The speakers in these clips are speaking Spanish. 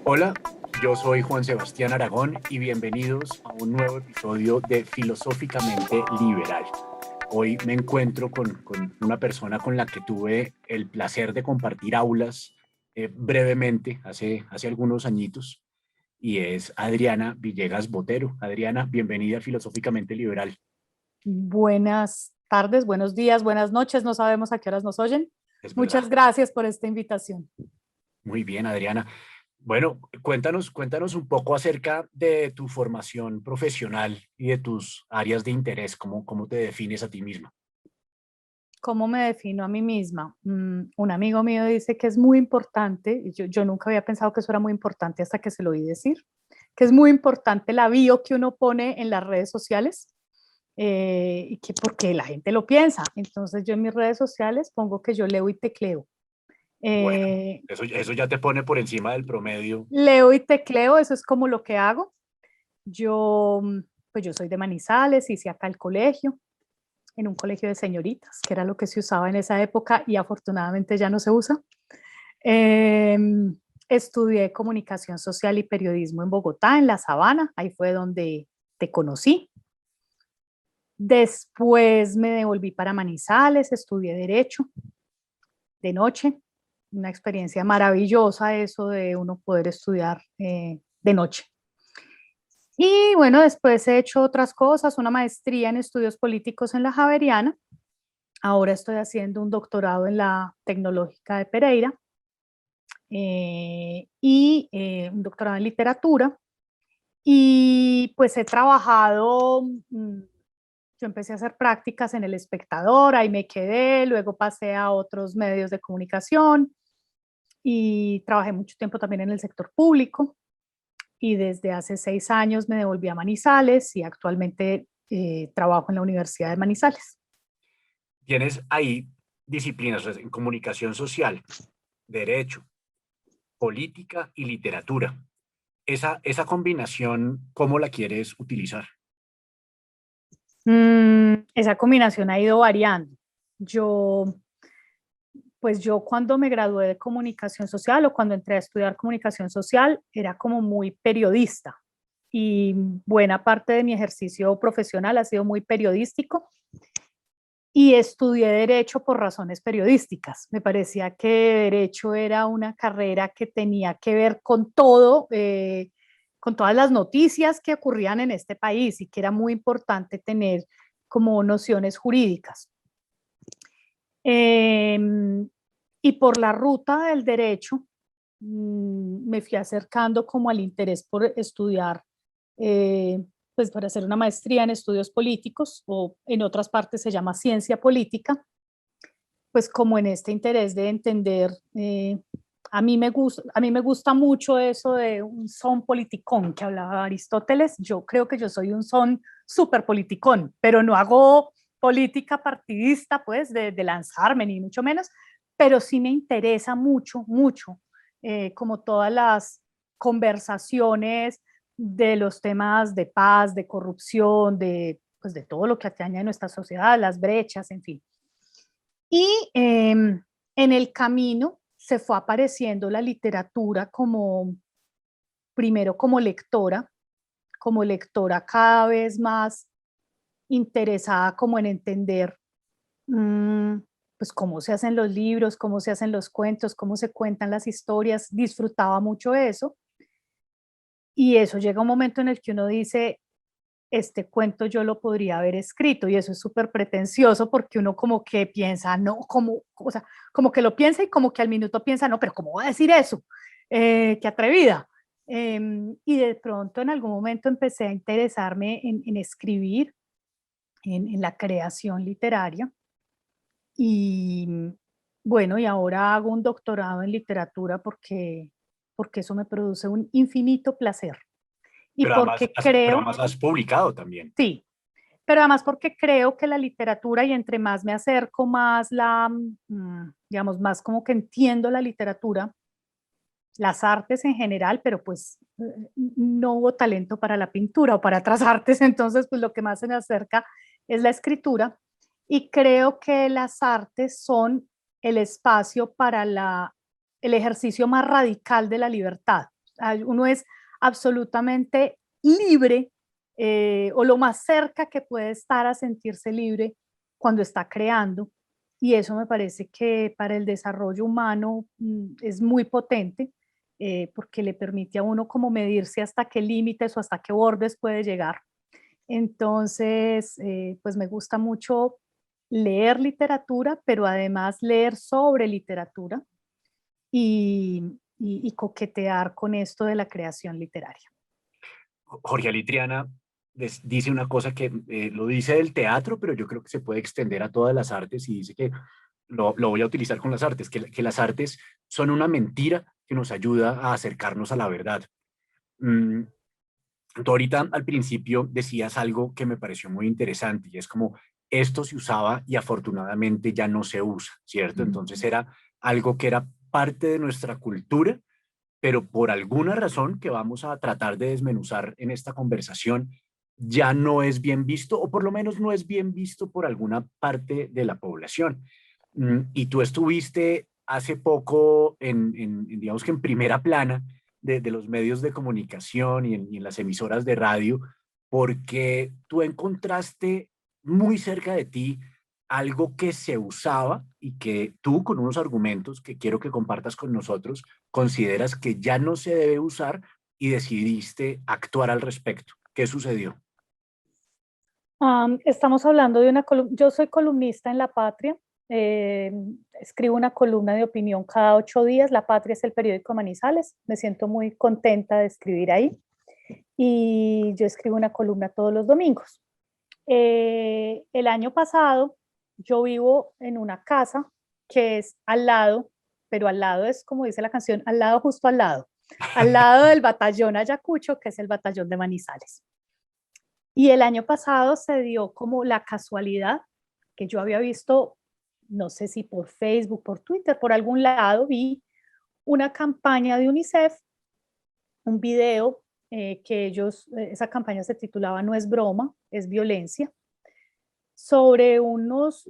Hola, yo soy Juan Sebastián Aragón y bienvenidos a un nuevo episodio de Filosóficamente Liberal. Hoy me encuentro con una persona con la que tuve el placer de compartir aulas brevemente hace algunos añitos y es Adriana Villegas Botero. Adriana, bienvenida a Filosóficamente Liberal. Buenas tardes, buenos días, buenas noches, no sabemos a qué horas nos oyen. Es verdad. Muchas gracias por esta invitación. Muy bien, Adriana. Bueno, cuéntanos un poco acerca de tu formación profesional y de tus áreas de interés, cómo te defines a ti misma. ¿Cómo me defino a mí misma? Un amigo mío dice que es muy importante, y yo nunca había pensado que eso era muy importante hasta que se lo oí decir, que es muy importante la bio que uno pone en las redes sociales, y que porque la gente lo piensa. Entonces yo en mis redes sociales pongo que yo leo y tecleo. Bueno, Eh, eso ya te pone por encima del promedio. Leo y tecleo, eso es como lo que hago. Yo, pues yo soy de Manizales, hice acá el colegio, en un colegio de señoritas, que era lo que se usaba en esa época y afortunadamente ya no se usa. Eh, Estudié comunicación social y periodismo en Bogotá, en La Sabana, ahí fue donde te conocí. Después me devolví para Manizales, estudié Derecho de noche, una experiencia maravillosa eso de uno poder estudiar de noche. Y bueno, después he hecho otras cosas, una maestría en estudios políticos en la Javeriana. Ahora estoy haciendo un doctorado en la Tecnológica de Pereira y un doctorado en literatura. Y pues he trabajado, yo empecé a hacer prácticas en El Espectador, ahí me quedé, luego pasé a otros medios de comunicación y trabajé mucho tiempo también en el sector público. Y desde hace 6 años me devolví a Manizales y actualmente trabajo en la Universidad de Manizales. Tienes ahí disciplinas en comunicación social, derecho, política y literatura. Esa combinación, ¿cómo la quieres utilizar? Esa combinación ha ido variando. Yo, pues yo cuando me gradué de comunicación social o cuando entré a estudiar comunicación social era como muy periodista y buena parte de mi ejercicio profesional ha sido muy periodístico y estudié derecho por razones periodísticas. Me parecía que derecho era una carrera que tenía que ver con todo, con todas las noticias que ocurrían en este país y que era muy importante tener como nociones jurídicas. Eh, y por la ruta del derecho me fui acercando como al interés por estudiar, pues para hacer una maestría en estudios políticos o en otras partes se llama ciencia política, pues como en este interés de entender, a mí me gusta mucho eso de un son politicón que hablaba Aristóteles. Yo creo que yo soy un son súper politicón, pero no hago política partidista, pues, de lanzarme, ni mucho menos, pero sí me interesa mucho, mucho, como todas las conversaciones de los temas de paz, de corrupción, pues, de todo lo que atañe a nuestra sociedad, las brechas, en fin. Y en el camino se fue apareciendo la literatura como, primero como lectora cada vez más interesada como en entender mmm, pues cómo se hacen los libros, cómo se hacen los cuentos, cómo se cuentan las historias, disfrutaba mucho eso. Y eso llega un momento en el que uno dice, este cuento yo lo podría haber escrito y eso es súper pretencioso porque uno como que piensa, no, como, o sea, como que lo piensa y como que al minuto piensa, no, pero ¿cómo va a decir eso? Qué atrevida. Y de pronto en algún momento empecé a interesarme en escribir, en la creación literaria y bueno, y ahora hago un doctorado en literatura porque eso me produce un infinito placer y porque Pero creo, además has publicado también. sí, pero además porque creo que la literatura y entre más me acerco, más digamos, más como que entiendo la literatura, las artes en general, pero pues no hubo talento para la pintura o para otras artes, entonces pues lo que más se me acerca es la escritura y creo que las artes son el espacio para el ejercicio más radical de la libertad. Uno es absolutamente libre, o lo más cerca que puede estar a sentirse libre cuando está creando. Y eso me parece que para el desarrollo humano es muy potente, porque le permite a uno como medirse hasta qué límites o hasta qué bordes puede llegar. Entonces, pues me gusta mucho leer literatura, pero además leer sobre literatura y coquetear con esto de la creación literaria. Jorge Alitriana dice una cosa que lo dice del teatro, pero yo creo que se puede extender a todas las artes y dice que lo voy a utilizar con las artes, que las artes son una mentira que nos ayuda a acercarnos a la verdad. Mm, Tú ahorita al principio decías algo que me pareció muy interesante y es como esto se usaba y afortunadamente ya no se usa, ¿cierto? Entonces era algo que era parte de nuestra cultura, pero por alguna razón que vamos a tratar de desmenuzar en esta conversación, ya no es bien visto, o por lo menos no es bien visto por alguna parte de la población. Y tú estuviste hace poco digamos que en primera plana de los medios de comunicación y en las emisoras de radio, porque tú encontraste muy cerca de ti algo que se usaba y que tú, con unos argumentos que quiero que compartas con nosotros, consideras que ya no se debe usar y decidiste actuar al respecto. ¿Qué sucedió? Estamos hablando de una columna. Yo soy columnista en La Patria. eh, Escribo una columna de opinión cada 8 días. La Patria es el periódico de Manizales. Me siento muy contenta de escribir ahí. Y yo escribo una columna todos los domingos. El año pasado yo vivo en una casa que es al lado, pero al lado es como dice la canción, al lado, justo al lado del batallón Ayacucho, que es el batallón de Manizales. Y el año pasado se dio como la casualidad que yo había visto, no sé si por Facebook, por Twitter, por algún lado, vi una campaña de UNICEF, un video que esa campaña se titulaba No es broma, es violencia, sobre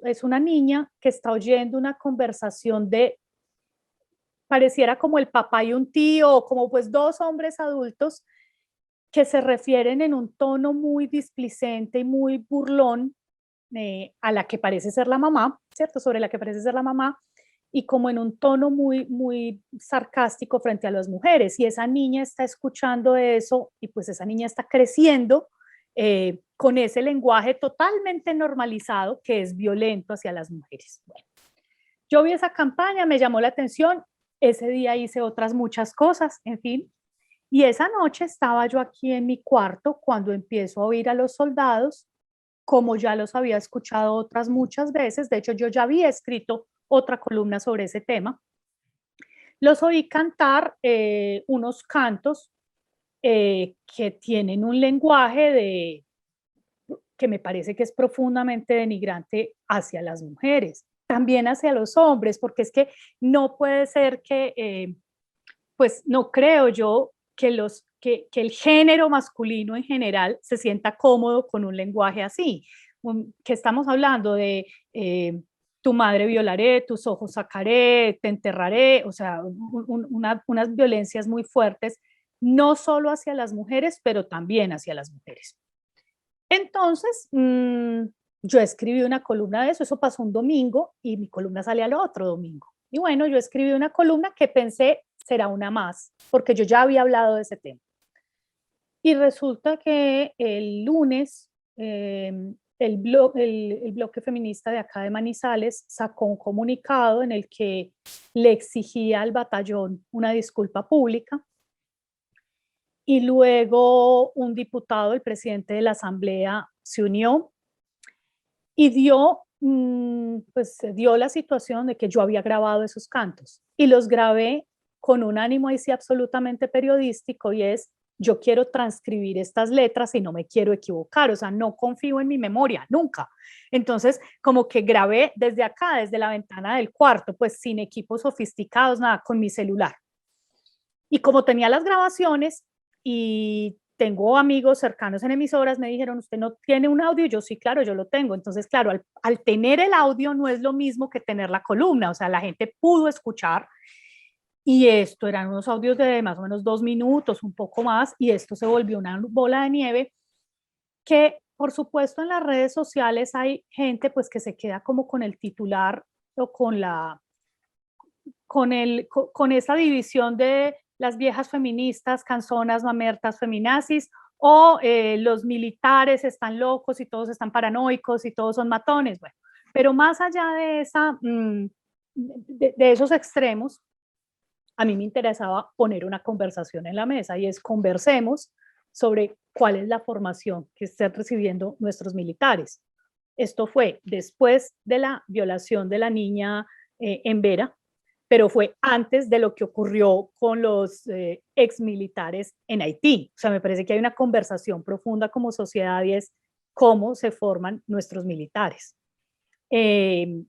es una niña que está oyendo una conversación pareciera como el papá y un tío, como pues dos hombres adultos que se refieren en un tono muy displicente y muy burlón a la que parece ser la mamá, ¿cierto? Sobre la que parece ser la mamá, y como en un tono muy, muy sarcástico frente a las mujeres. Y esa niña está escuchando eso y pues esa niña está creciendo con ese lenguaje totalmente normalizado que es violento hacia las mujeres. Bueno, yo vi esa campaña, me llamó la atención, ese día hice otras muchas cosas, en fin, y esa noche estaba yo aquí en mi cuarto cuando empiezo a oír a los soldados, como ya los había escuchado otras muchas veces, de hecho yo ya había escrito otra columna sobre ese tema, los oí cantar unos cantos que tienen un lenguaje que me parece que es profundamente denigrante hacia las mujeres, también hacia los hombres, porque es que no puede ser que, pues no creo yo que el género masculino en general se sienta cómodo con un lenguaje así, que estamos hablando de tu madre violaré, tus ojos sacaré, te enterraré, o sea, unas violencias muy fuertes, no solo hacia las mujeres, pero también hacia las mujeres. Entonces, yo escribí una columna de eso pasó un domingo y mi columna sale al otro domingo. Y bueno, yo escribí una columna que pensé será una más, porque yo ya había hablado de ese tema. Y resulta que el lunes el bloque feminista de acá de Manizales sacó un comunicado en el que le exigía al batallón una disculpa pública. Y luego un diputado, el presidente de la Asamblea, se unió y pues dio la situación de que yo había grabado esos cantos y los grabé con un ánimo ahí sí absolutamente periodístico, y es: yo quiero transcribir estas letras y no me quiero equivocar, o sea, no confío en mi memoria, nunca. Entonces, como que grabé desde acá, desde la ventana del cuarto, pues sin equipos sofisticados, nada, con mi celular. Y como tenía las grabaciones y tengo amigos cercanos en emisoras, me dijeron: ¿usted no tiene un audio? Y yo: sí, claro, yo lo tengo. Entonces, claro, al tener el audio no es lo mismo que tener la columna, o sea, la gente pudo escuchar. Y esto eran unos audios de más o menos 2 minutos, un poco más, y esto se volvió una bola de nieve que, por supuesto, en las redes sociales hay gente pues que se queda como con el titular o con esa división de las viejas feministas, canzonas, mamertas, feminazis, o los militares están locos y todos están paranoicos y todos son matones. Bueno, pero más allá de, de esos extremos, a mí me interesaba poner una conversación en la mesa y es conversemos sobre cuál es la formación que están recibiendo nuestros militares. Esto fue después de la violación de la niña en Vera, pero fue antes de lo que ocurrió con los exmilitares en Haití. O sea, me parece que hay una conversación profunda como sociedad y es cómo se forman nuestros militares. Eh,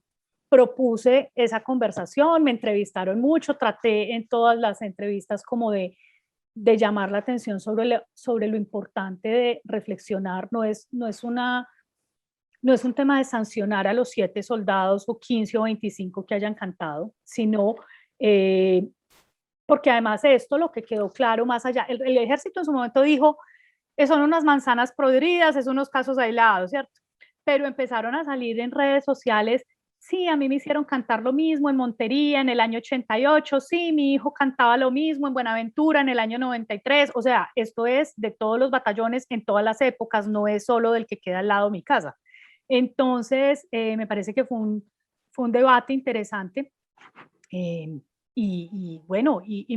Propuse esa conversación, me entrevistaron mucho, traté en todas las entrevistas como de llamar la atención sobre lo importante de reflexionar, no es un tema de sancionar a los 7 soldados o 15 o 25 que hayan cantado, sino eh, porque además esto lo que quedó claro más allá, el ejército en su momento dijo, son unas manzanas podridas, es unos casos aislados, ¿cierto? Pero empezaron a salir en redes sociales, sí, a mí me hicieron cantar lo mismo en Montería en el año 88, sí, mi hijo cantaba lo mismo en Buenaventura en el año 93, o sea, esto es de todos los batallones en todas las épocas, no es solo del que queda al lado de mi casa. Entonces, me parece que fue un debate interesante. Eh, bueno, y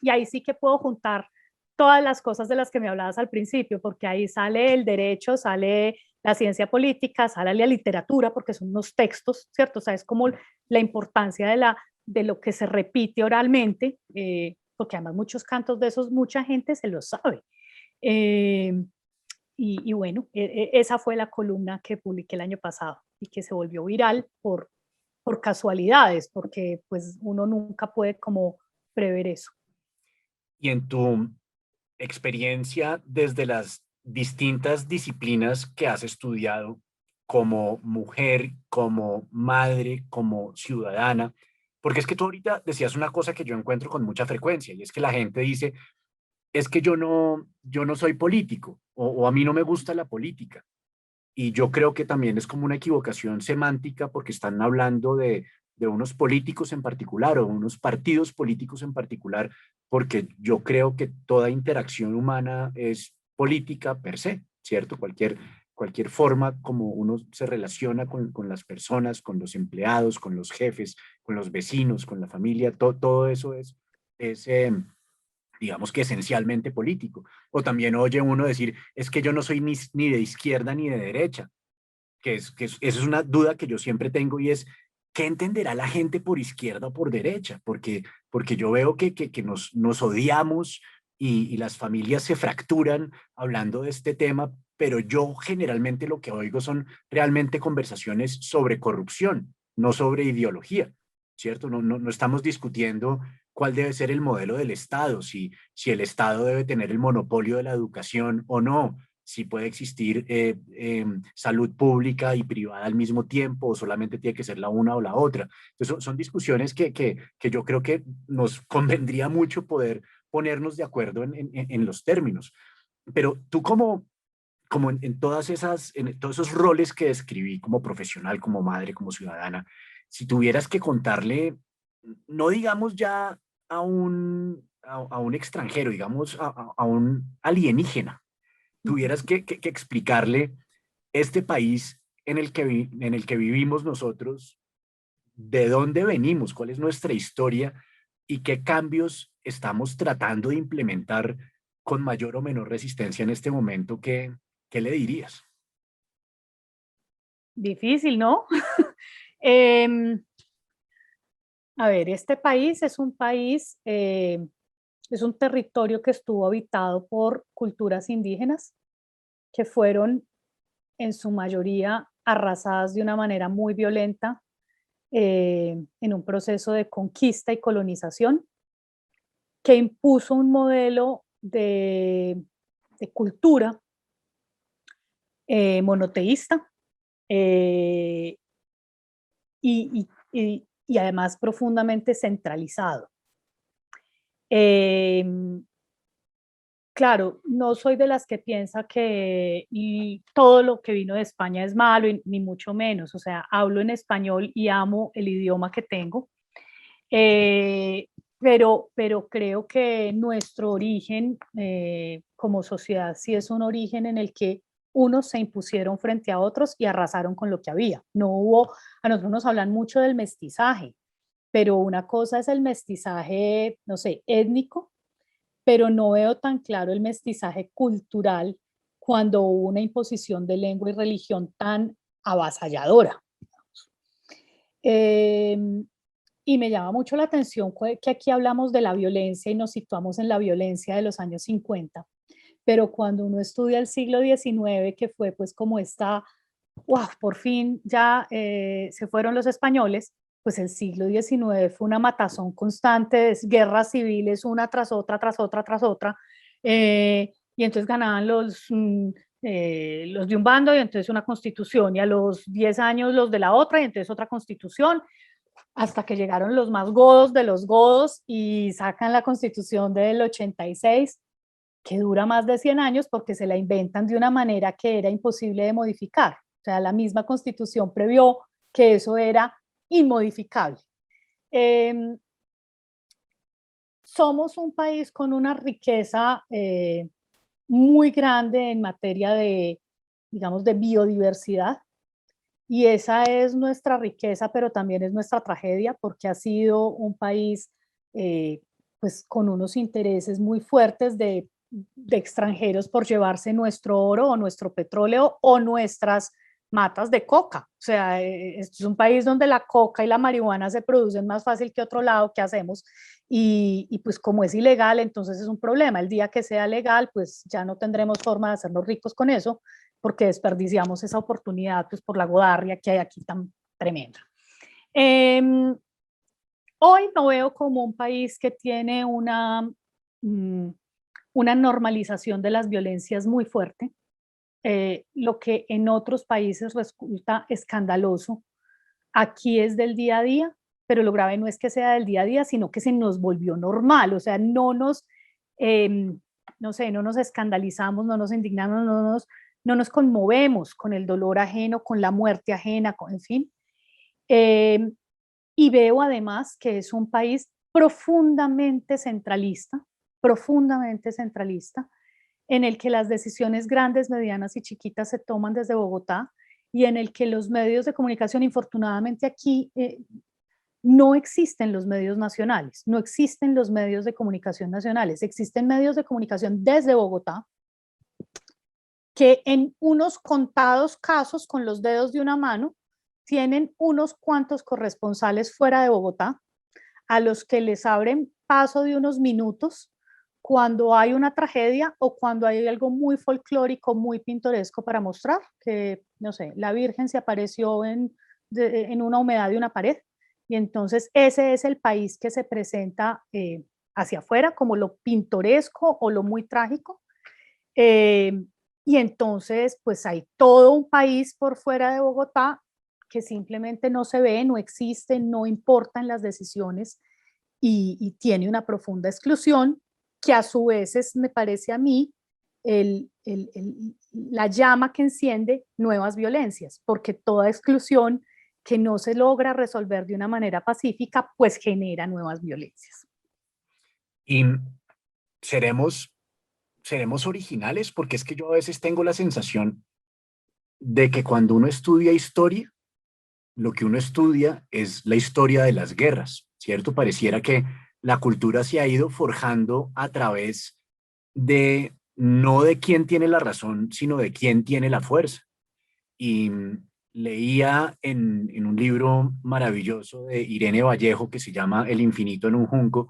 ahí sí que puedo juntar todas las cosas de las que me hablabas al principio, porque ahí sale el derecho, sale la ciencia política, sale la literatura, porque son unos textos, ¿cierto? O sea, es como la importancia de lo que se repite oralmente, porque además muchos cantos de esos, mucha gente se los sabe. Eh, y bueno, esa fue la columna que publiqué el año pasado y que se volvió viral por casualidades, porque pues uno nunca puede como prever eso. Y en tu experiencia desde las distintas disciplinas que has estudiado como mujer, como madre, como ciudadana, porque es que tú ahorita decías una cosa que yo encuentro con mucha frecuencia y es que la gente dice, es que yo no soy político o a mí no me gusta la política. Y yo creo que también es como una equivocación semántica porque están hablando de unos políticos en particular o unos partidos políticos en particular, porque yo creo que toda interacción humana es política per se, ¿cierto? Cualquier forma como uno se relaciona con las personas, con los empleados, con los jefes, con los vecinos, con la familia, todo eso es digamos que esencialmente político. O también oye uno decir, es que yo no soy ni de izquierda ni de derecha, esa es una duda que yo siempre tengo y es, ¿qué entenderá la gente por izquierda o por derecha? Porque yo veo que nos odiamos y las familias se fracturan hablando de este tema, pero yo generalmente lo que oigo son realmente conversaciones sobre corrupción, no sobre ideología, ¿cierto? No estamos discutiendo cuál debe ser el modelo del Estado, si el Estado debe tener el monopolio de la educación o no, si puede existir salud pública y privada al mismo tiempo o solamente tiene que ser la una o la otra. Entonces son discusiones que yo creo que nos convendría mucho poder ponernos de acuerdo en los términos. Pero tú como en todas en todos esos roles que describí como profesional, como madre, como ciudadana, si tuvieras que contarle, no digamos ya a un extranjero, digamos a un alienígena, tuvieras que explicarle este país en el que vivimos nosotros, de dónde venimos, cuál es nuestra historia y qué cambios estamos tratando de implementar con mayor o menor resistencia en este momento, ¿qué le dirías? Difícil, ¿no? Em, a ver, este país es un país, es un territorio que estuvo habitado por culturas indígenas que fueron en su mayoría arrasadas de una manera muy violenta en un proceso de conquista y colonización que impuso un modelo de cultura monoteísta eh, y además profundamente centralizado. Em, Claro, no soy de las que piensa que todo lo que vino de España es malo, ni mucho menos. O sea, hablo en español y amo el idioma que tengo. Eh, pero creo que nuestro origen como sociedad sí es un origen en el que unos se impusieron frente a otros y arrasaron con lo que había. No hubo, a nosotros nos hablan mucho del mestizaje, pero una cosa es el mestizaje, no sé, étnico, pero no veo tan claro el mestizaje cultural cuando hubo una imposición de lengua y religión tan avasalladora. Eh, y me llama mucho la atención que aquí hablamos de la violencia y nos situamos en la violencia de los años 50, pero cuando uno estudia el siglo XIX, que fue pues como esta, wow, por fin ya se fueron los españoles, pues el siglo XIX fue una matazón constante de guerras civiles, una tras otra, tras otra, tras otra, y entonces ganaban los de un bando y entonces una constitución, y a los 10 años los de la otra y entonces otra constitución, hasta que llegaron los más godos de los godos y sacan la constitución del 86, que dura más de 100 años porque se la inventan de una manera que era imposible de modificar. O sea, la misma constitución previó que eso era inmodificable. Eh, Somos un país con una riqueza muy grande en materia de, digamos, de biodiversidad. Y esa es nuestra riqueza, pero también es nuestra tragedia, porque ha sido un país pues con unos intereses muy fuertes de extranjeros por llevarse nuestro oro o nuestro petróleo o nuestras matas de coca. O sea, esto es un país donde la coca y la marihuana se producen más fácil que otro lado. ¿Qué hacemos? Y pues como es ilegal, entonces es un problema. El día que sea legal, pues ya no tendremos forma de hacernos ricos con eso, porque desperdiciamos esa oportunidad pues por la godarria que hay aquí tan tremenda. Eh, Hoy lo veo como un país que tiene una normalización de las violencias muy fuerte, lo que en otros países resulta escandaloso. Aquí es del día a día, pero lo grave no es que sea del día a día, sino que se nos volvió normal, o sea, eh, no sé, no nos escandalizamos, no nos indignamos, no nos conmovemos con el dolor ajeno, con la muerte ajena, en fin. Eh, y veo además que es un país profundamente centralista, en el que las decisiones grandes, medianas y chiquitas se toman desde Bogotá y en el que los medios de comunicación, infortunadamente aquí, no existen los medios nacionales, no existen los medios de comunicación nacionales, existen medios de comunicación desde Bogotá que en unos contados casos con los dedos de una mano tienen unos cuantos corresponsales fuera de Bogotá a los que les abren paso de unos minutos cuando hay una tragedia o cuando hay algo muy folclórico, muy pintoresco para mostrar, que, no sé, la Virgen se apareció en una humedad de una pared, y entonces ese es el país que se presenta hacia afuera como lo pintoresco o lo muy trágico. Eh, y entonces, pues hay todo un país por fuera de Bogotá que simplemente no se ve, no existe, no importan las decisiones y tiene una profunda exclusión que a su vez es, me parece a mí, la llama que enciende nuevas violencias, porque toda exclusión que no se logra resolver de una manera pacífica, pues genera nuevas violencias. Y seremos, seremos originales, porque es que yo a veces tengo la sensación de que cuando uno estudia historia, lo que uno estudia es la historia de las guerras, ¿cierto? Pareciera que la cultura se ha ido forjando a través de no de quién tiene la razón, sino de quién tiene la fuerza. Y leía en un libro maravilloso de Irene Vallejo que se llama El infinito en un junco,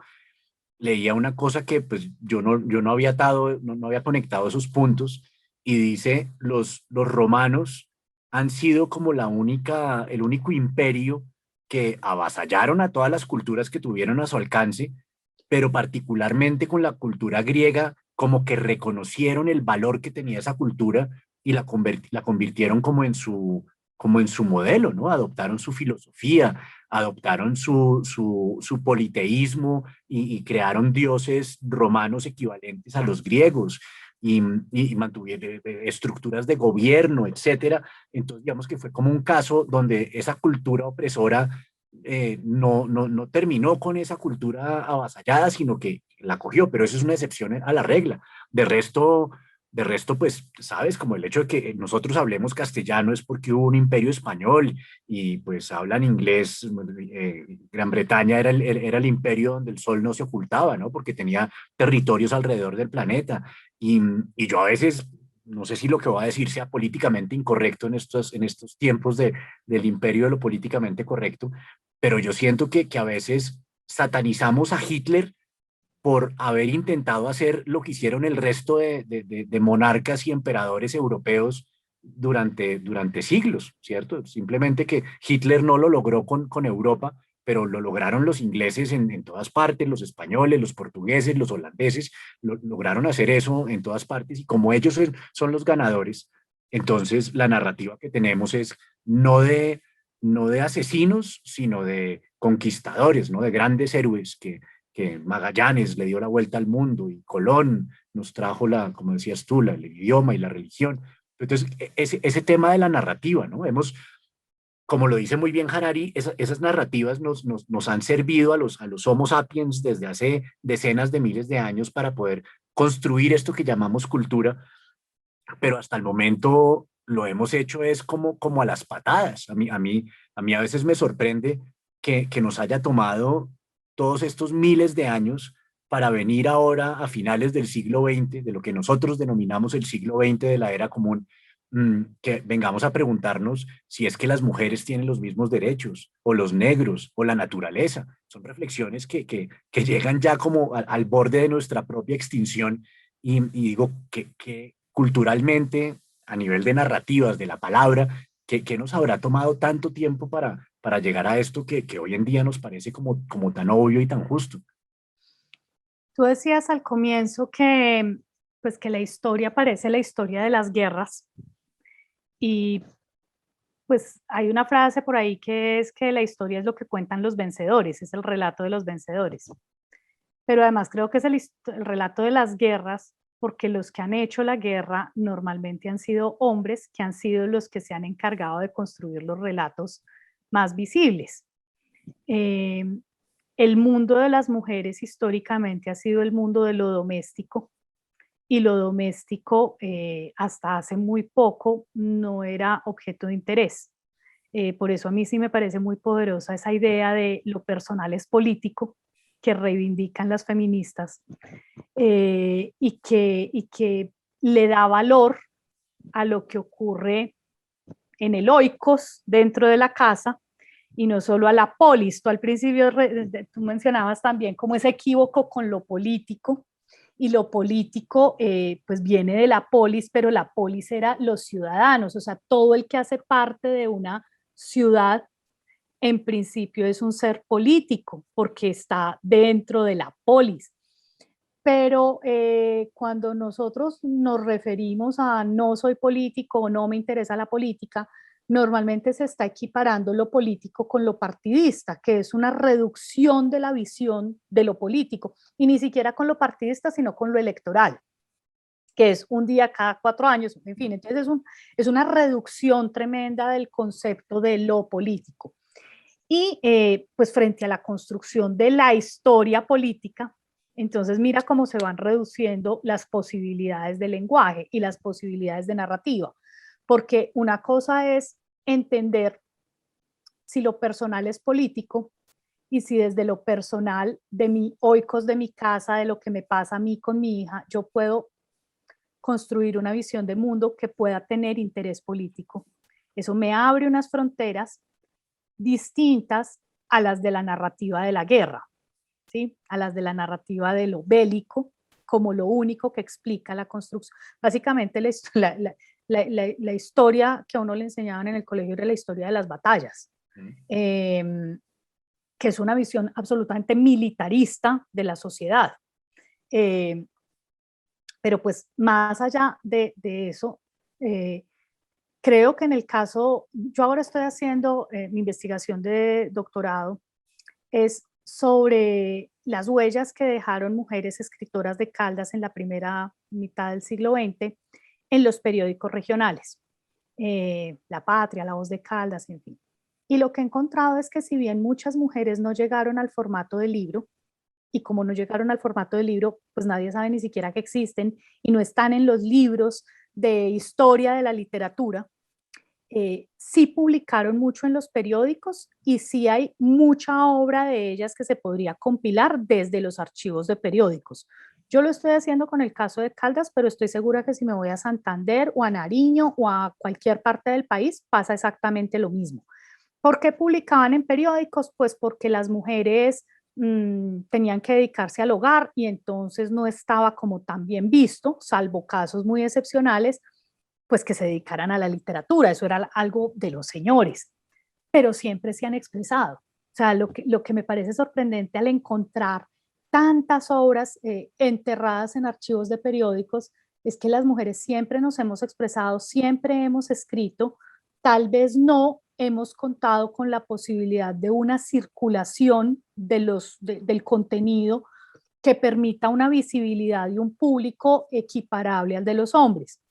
leía una cosa que pues yo no había atado, no había conectado esos puntos, y dice, los romanos han sido como el único imperio que avasallaron a todas las culturas que tuvieron a su alcance, pero particularmente con la cultura griega, como que reconocieron el valor que tenía esa cultura y la convirtieron como en su modelo, ¿no? Adoptaron su filosofía, adoptaron su politeísmo y crearon dioses romanos equivalentes a los griegos y mantuvieron estructuras de gobierno, etcétera. Entonces, digamos que fue como un caso donde esa cultura opresora no terminó con esa cultura avasallada, sino que la cogió, pero eso es una excepción a la regla. De resto, pues, sabes, como el hecho de que nosotros hablemos castellano es porque hubo un imperio español y pues hablan inglés. Gran Bretaña era el imperio donde el sol no se ocultaba, ¿no? Porque tenía territorios alrededor del planeta. Y yo a veces, no sé si lo que voy a decir sea políticamente incorrecto en estos tiempos del imperio de lo políticamente correcto, pero yo siento que a veces satanizamos a Hitler por haber intentado hacer lo que hicieron el resto de monarcas y emperadores europeos durante siglos, ¿cierto? Simplemente que Hitler no lo logró con Europa, pero lo lograron los ingleses en todas partes, los españoles, los portugueses, los holandeses, lograron hacer eso en todas partes y como ellos son los ganadores, entonces la narrativa que tenemos es no de asesinos, sino de conquistadores, ¿no? De grandes héroes que Magallanes le dio la vuelta al mundo y Colón nos trajo como decías tú, el idioma y la religión. Entonces, ese tema de la narrativa, ¿no? Como lo dice muy bien Harari, esas narrativas nos han servido a los Homo sapiens desde hace decenas de miles de años para poder construir esto que llamamos cultura, pero hasta el momento lo hemos hecho es como a las patadas. A mí a veces me sorprende que nos haya tomado todos estos miles de años para venir ahora a finales del siglo XX, de lo que nosotros denominamos el siglo XX de la era común, que vengamos a preguntarnos si es que las mujeres tienen los mismos derechos, o los negros, o la naturaleza. Son reflexiones que llegan ya como al borde de nuestra propia extinción y digo que culturalmente, a nivel de narrativas, de la palabra, que nos habrá tomado tanto tiempo para llegar a esto que hoy en día nos parece como tan obvio y tan justo. Tú decías al comienzo que, pues, que la historia parece la historia de las guerras y pues hay una frase por ahí que es que la historia es lo que cuentan los vencedores, es el relato de los vencedores. Pero además creo que es el relato de las guerras, porque los que han hecho la guerra normalmente han sido hombres que han sido los que se han encargado de construir los relatos más visibles. Eh, el mundo de las mujeres históricamente ha sido el mundo de lo doméstico, y lo doméstico hasta hace muy poco no era objeto de interés. Por eso a mí sí me parece muy poderosa esa idea de lo personal es político que reivindican las feministas, y que le da valor a lo que ocurre en el oikos dentro de la casa y no solo a la polis. Tú al principio tú mencionabas también como ese equívoco con lo político, y lo político pues viene de la polis, pero la polis era los ciudadanos, o sea, todo el que hace parte de una ciudad en principio es un ser político porque está dentro de la polis. Pero cuando nosotros nos referimos a no soy político o no me interesa la política, normalmente se está equiparando lo político con lo partidista, que es una reducción de la visión de lo político, y ni siquiera con lo partidista, sino con lo electoral, que es un día cada 4 años, en fin, entonces es una reducción tremenda del concepto de lo político. Y pues frente a la construcción de la historia política, entonces mira cómo se van reduciendo las posibilidades de lenguaje y las posibilidades de narrativa, porque una cosa es entender si lo personal es político y si desde lo personal de mi oikos, de mi casa, de lo que me pasa a mí con mi hija, yo puedo construir una visión de mundo que pueda tener interés político. Eso me abre unas fronteras distintas a las de la narrativa de la guerra, ¿sí? A las de la narrativa de lo bélico, como lo único que explica la construcción. Básicamente la historia que a uno le enseñaban en el colegio era la historia de las batallas, que es una visión absolutamente militarista de la sociedad. Pero pues más allá de eso, creo que en el caso, yo ahora estoy haciendo mi investigación de doctorado, es sobre las huellas que dejaron mujeres escritoras de Caldas en la primera mitad del siglo XX en los periódicos regionales, La Patria, La Voz de Caldas, en fin. Y lo que he encontrado es que si bien muchas mujeres no llegaron al formato de libro, y como no llegaron al formato de libro, pues nadie sabe ni siquiera que existen y no están en los libros de historia de la literatura, sí publicaron mucho en los periódicos y sí hay mucha obra de ellas que se podría compilar desde los archivos de periódicos. Yo lo estoy haciendo con el caso de Caldas, pero estoy segura que si me voy a Santander o a Nariño o a cualquier parte del país pasa exactamente lo mismo. ¿Por qué publicaban en periódicos? Pues porque las mujeres tenían que dedicarse al hogar y entonces no estaba como tan bien visto, salvo casos muy excepcionales, pues que se dedicaran a la literatura, eso era algo de los señores, pero siempre se han expresado. O sea, lo que me parece sorprendente al encontrar tantas obras enterradas en archivos de periódicos es que las mujeres siempre nos hemos expresado, siempre hemos escrito, tal vez no hemos contado con la posibilidad de una circulación del contenido que permita una visibilidad y un público equiparable al de los hombres.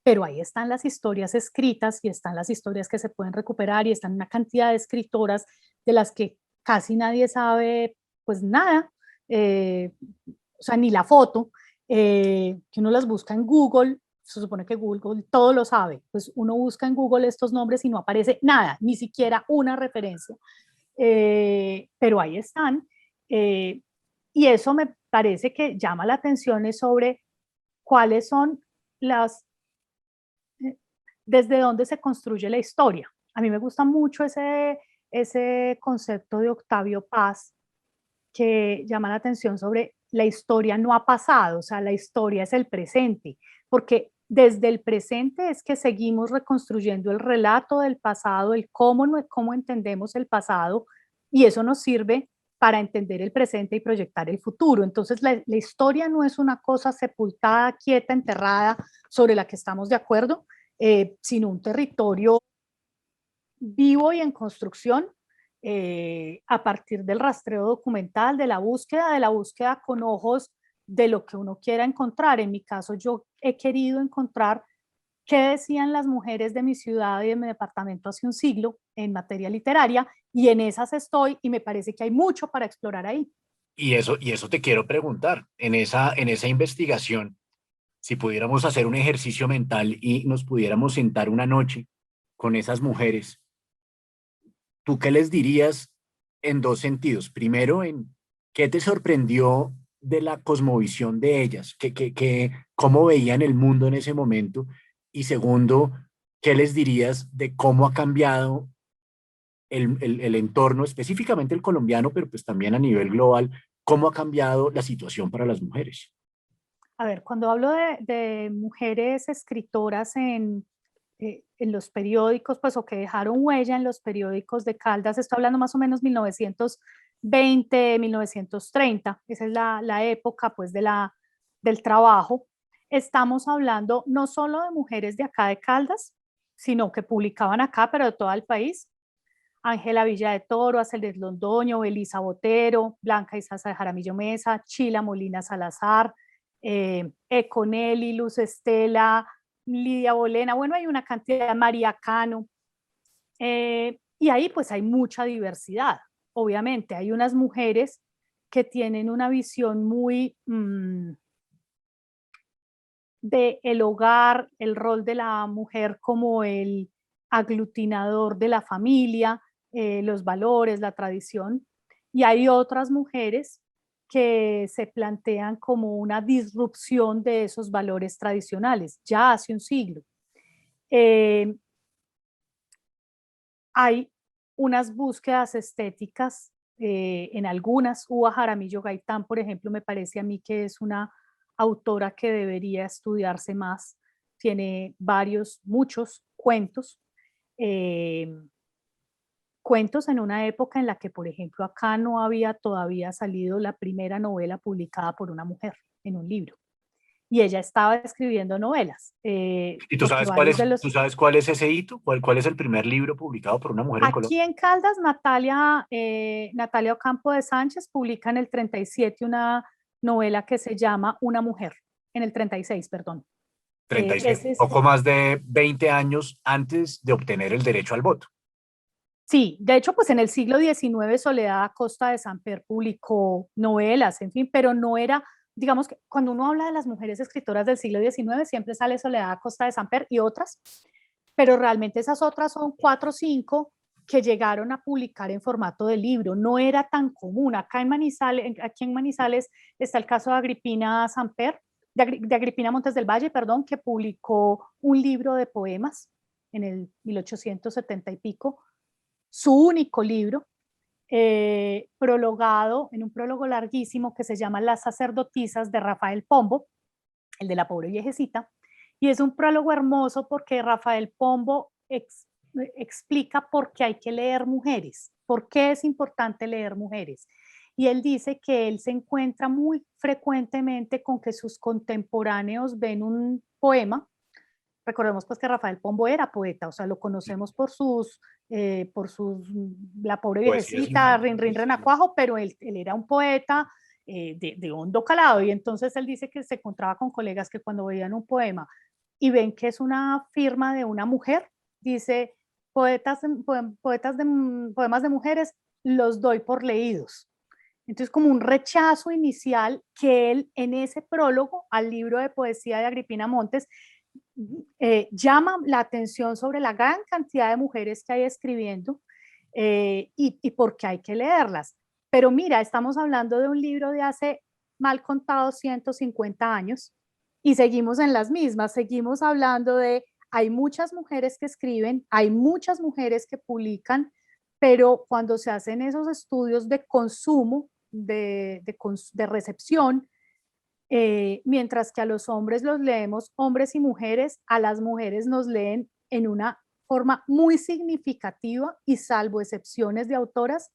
Pero ahí están las historias escritas y están las historias que se pueden recuperar y están una cantidad de escritoras de las que casi nadie sabe pues nada, o sea, ni la foto, que uno las busca en Google, se supone que Google todo lo sabe, pues uno busca en Google estos nombres y no aparece nada, ni siquiera una referencia, pero ahí están, y eso me parece que llama la atención es sobre cuáles son las, desde dónde se construye la historia. A mí me gusta mucho ese concepto de Octavio Paz que llama la atención sobre la historia no ha pasado, o sea, la historia es el presente, porque desde el presente es que seguimos reconstruyendo el relato del pasado, el cómo entendemos el pasado, y eso nos sirve para entender el presente y proyectar el futuro. Entonces, la historia no es una cosa sepultada, quieta, enterrada, sobre la que estamos de acuerdo, sino un territorio vivo y en construcción a partir del rastreo documental, de la búsqueda con ojos de lo que uno quiera encontrar. En mi caso, yo he querido encontrar qué decían las mujeres de mi ciudad y de mi departamento hace un siglo en materia literaria, y en esas estoy, y me parece que hay mucho para explorar ahí. Y eso te quiero preguntar, en esa investigación, si pudiéramos hacer un ejercicio mental y nos pudiéramos sentar una noche con esas mujeres, ¿tú qué les dirías en dos sentidos? Primero, en qué te sorprendió de la cosmovisión de ellas, cómo veían el mundo en ese momento. Y segundo, ¿qué les dirías de cómo ha cambiado el entorno, específicamente el colombiano, pero pues también a nivel global, cómo ha cambiado la situación para las mujeres? A ver, cuando hablo de mujeres escritoras en los periódicos, pues o que dejaron huella en los periódicos de Caldas, estoy hablando más o menos 1920, 1930, esa es la época pues del trabajo. Estamos hablando no solo de mujeres de acá de Caldas, sino que publicaban acá, pero de todo el país. Ángela Villa de Toro, Aceles Londoño, Belisa Botero, Blanca Isaza de Jaramillo Mesa, Chila Molina Salazar, Econelli, Luz Estela, Lidia Bolena, bueno, hay una cantidad, María Cano, y ahí pues hay mucha diversidad. Obviamente hay unas mujeres que tienen una visión muy de el hogar, el rol de la mujer como el aglutinador de la familia, los valores, la tradición, y hay otras mujeres que se plantean como una disrupción de esos valores tradicionales, ya hace un siglo. Eh, Hay unas búsquedas estéticas en algunas. Uva Jaramillo Gaitán, por ejemplo, me parece a mí que es una autora que debería estudiarse más. Tiene muchos cuentos. eh, Cuentos en una época en la que, por ejemplo, acá no había todavía salido la primera novela publicada por una mujer en un libro. y ella estaba escribiendo novelas, ¿Y porque varios de tú los... sabes cuál es ese hito? ¿Cuál es el primer libro publicado por una mujer en Colombia? Aquí en Caldas, Natalia Ocampo de Sánchez publica en el 37 una novela que se llama Una mujer, en el 36, perdón. 36, Ese es, poco más de 20 años antes de obtener el derecho al voto. sí, de hecho, pues en el siglo XIX Soledad Acosta de Samper publicó novelas, en fin, pero no era, digamos que cuando uno habla de las mujeres escritoras del siglo XIX, siempre sale Soledad Acosta de Samper y otras, pero realmente esas otras son 4 o 5 que llegaron a publicar en formato de libro. No era tan común. Aquí en Manizales está el caso de Agripina Samper, de Agripina Montes del Valle, perdón, que publicó un libro de poemas en el 1870 y pico, su único libro, prologado en un prólogo larguísimo que se llama Las sacerdotisas de Rafael Pombo, el de la pobre viejecita, y es un prólogo hermoso porque Rafael Pombo explica por qué hay que leer mujeres, por qué es importante leer mujeres. Y él dice que él se encuentra muy frecuentemente con que sus contemporáneos ven un poema. Recordemos pues que Rafael Pombo era poeta, o sea, lo conocemos por sus La pobre Poesías viejecita, Rin Rin infantiles, sí. Renacuajo, pero él era un poeta de hondo calado, y entonces él dice que se encontraba con colegas que cuando veían un poema y ven que es una firma de una mujer, dice, poemas de mujeres los doy por leídos. Entonces, como un rechazo inicial que él en ese prólogo al libro de poesía de Agripina Montes llama la atención sobre la gran cantidad de mujeres que hay escribiendo, y por qué hay que leerlas. Pero mira, estamos hablando de un libro de hace mal contados 150 años y seguimos en las mismas, seguimos hablando de, hay muchas mujeres que escriben, hay muchas mujeres que publican, pero cuando se hacen esos estudios de consumo, de recepción, mientras que a los hombres los leemos hombres y mujeres, a las mujeres nos leen en una forma muy significativa y salvo excepciones de autoras,